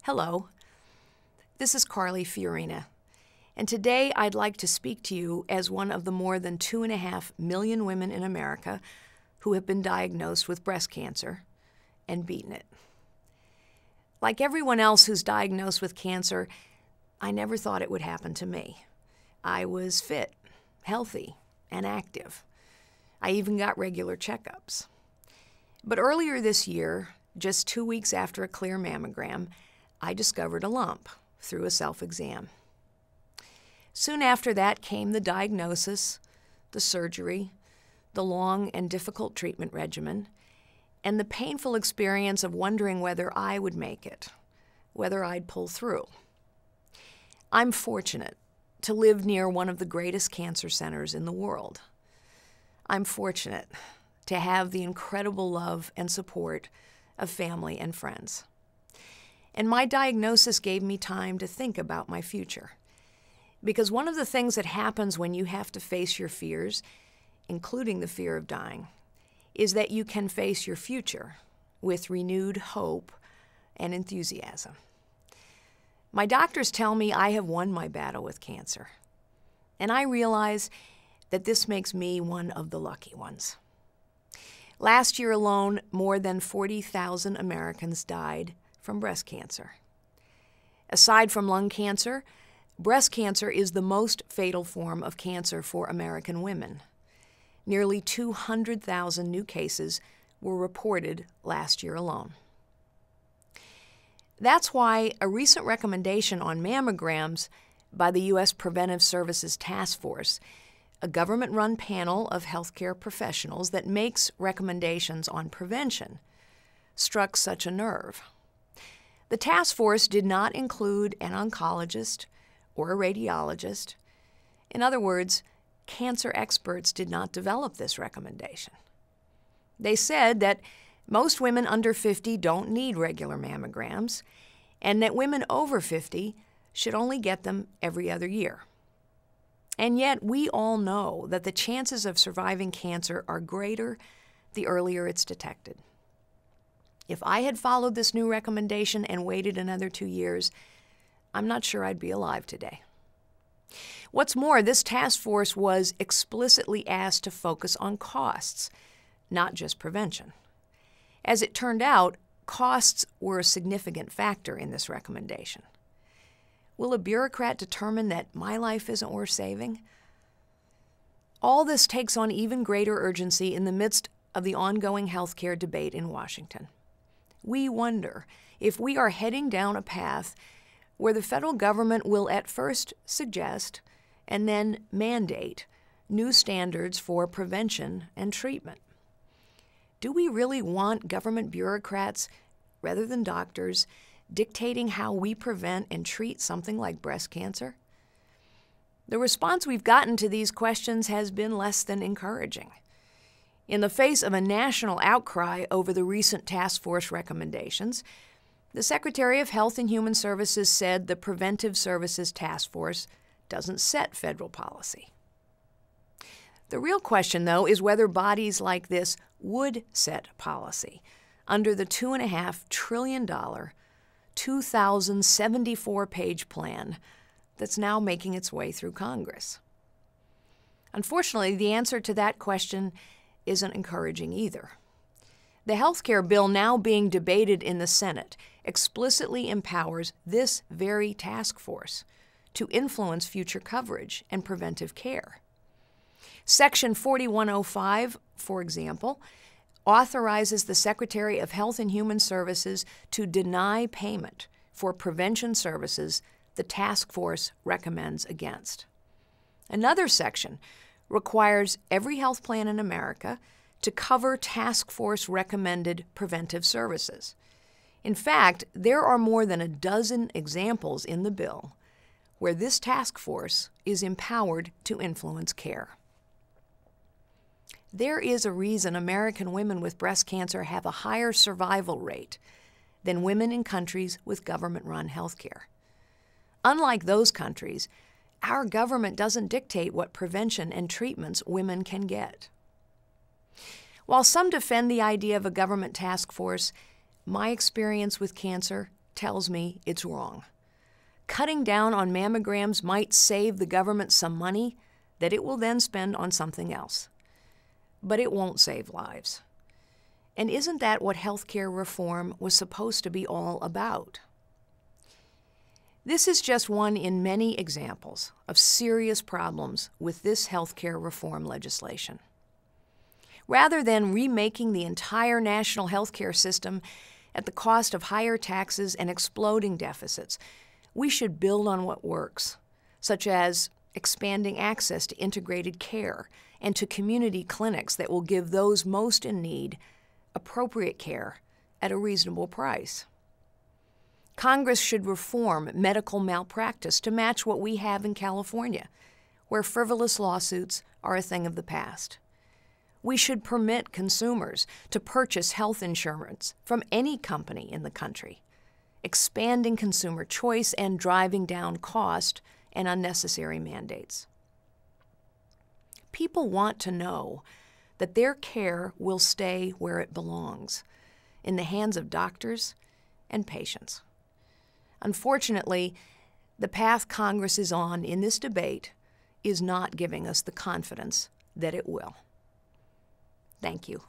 Hello, this is Fiorina, and today I'd like to speak to you as one of the more than 2.5 million women in America who have been diagnosed with breast cancer and beaten it. Like everyone else who's diagnosed with cancer, I never thought it would happen to me. I was fit, healthy, and active. I even got regular checkups. But earlier this year, just 2 weeks after a clear mammogram, I discovered a lump through a self-exam. Soon after that came the diagnosis, the surgery, the long and difficult treatment regimen, and the painful experience of wondering whether I would make it, whether I'd pull through. I'm fortunate to live near one of the greatest cancer centers in the world. I'm fortunate to have the incredible love and support of family and friends. And my diagnosis gave me time to think about my future. Because one of the things that happens when you have to face your fears, including the fear of dying, is that you can face your future with renewed hope and enthusiasm. My doctors tell me I have won my battle with cancer. And I realize that this makes me one of the lucky ones. Last year alone, more than 40,000 Americans died from breast cancer. Aside from lung cancer, breast cancer is the most fatal form of cancer for American women. Nearly 200,000 new cases were reported last year alone. That's why a recent recommendation on mammograms by the U.S. Preventive Services Task Force, a government-run panel of healthcare professionals that makes recommendations on prevention, struck such a nerve. The task force did not include an oncologist or a radiologist. In other words, cancer experts did not develop this recommendation. They said that most women under 50 don't need regular mammograms, and that women over 50 should only get them every other year. And yet, we all know that the chances of surviving cancer are greater the earlier it's detected. If I had followed this new recommendation and waited another 2 years, I'm not sure I'd be alive today. What's more, this task force was explicitly asked to focus on costs, not just prevention. As it turned out, costs were a significant factor in this recommendation. Will a bureaucrat determine that my life isn't worth saving? All this takes on even greater urgency in the midst of the ongoing healthcare debate in Washington. We wonder if we are heading down a path where the federal government will at first suggest and then mandate new standards for prevention and treatment. Do we really want government bureaucrats, rather than doctors, dictating how we prevent and treat something like breast cancer? The response we've gotten to these questions has been less than encouraging. In the face of a national outcry over the recent task force recommendations, the Secretary of Health and Human Services said the Preventive Services Task Force doesn't set federal policy. The real question, though, is whether bodies like this would set policy under the $2.5 trillion, 2,074-page plan that's now making its way through Congress. Unfortunately, the answer to that question isn't encouraging either. The health care bill now being debated in the Senate explicitly empowers this very task force to influence future coverage and preventive care. Section 4105, for example, authorizes the Secretary of Health and Human Services to deny payment for prevention services the task force recommends against. Another section requires every health plan in America to cover task force recommended preventive services. In fact, there are more than a dozen examples in the bill where this task force is empowered to influence care. There is a reason American women with breast cancer have a higher survival rate than women in countries with government-run health care. Unlike those countries, our government doesn't dictate what prevention and treatments women can get. While some defend the idea of a government task force, my experience with cancer tells me it's wrong. Cutting down on mammograms might save the government some money that it will then spend on something else. But it won't save lives. And isn't that what healthcare reform was supposed to be all about? This is just one in many examples of serious problems with this healthcare reform legislation. Rather than remaking the entire national healthcare system at the cost of higher taxes and exploding deficits, we should build on what works, such as expanding access to integrated care and to community clinics that will give those most in need appropriate care at a reasonable price. Congress should reform medical malpractice to match what we have in California, where frivolous lawsuits are a thing of the past. We should permit consumers to purchase health insurance from any company in the country, expanding consumer choice and driving down cost and unnecessary mandates. People want to know that their care will stay where it belongs, in the hands of doctors and patients. Unfortunately, the path Congress is on in this debate is not giving us the confidence that it will. Thank you.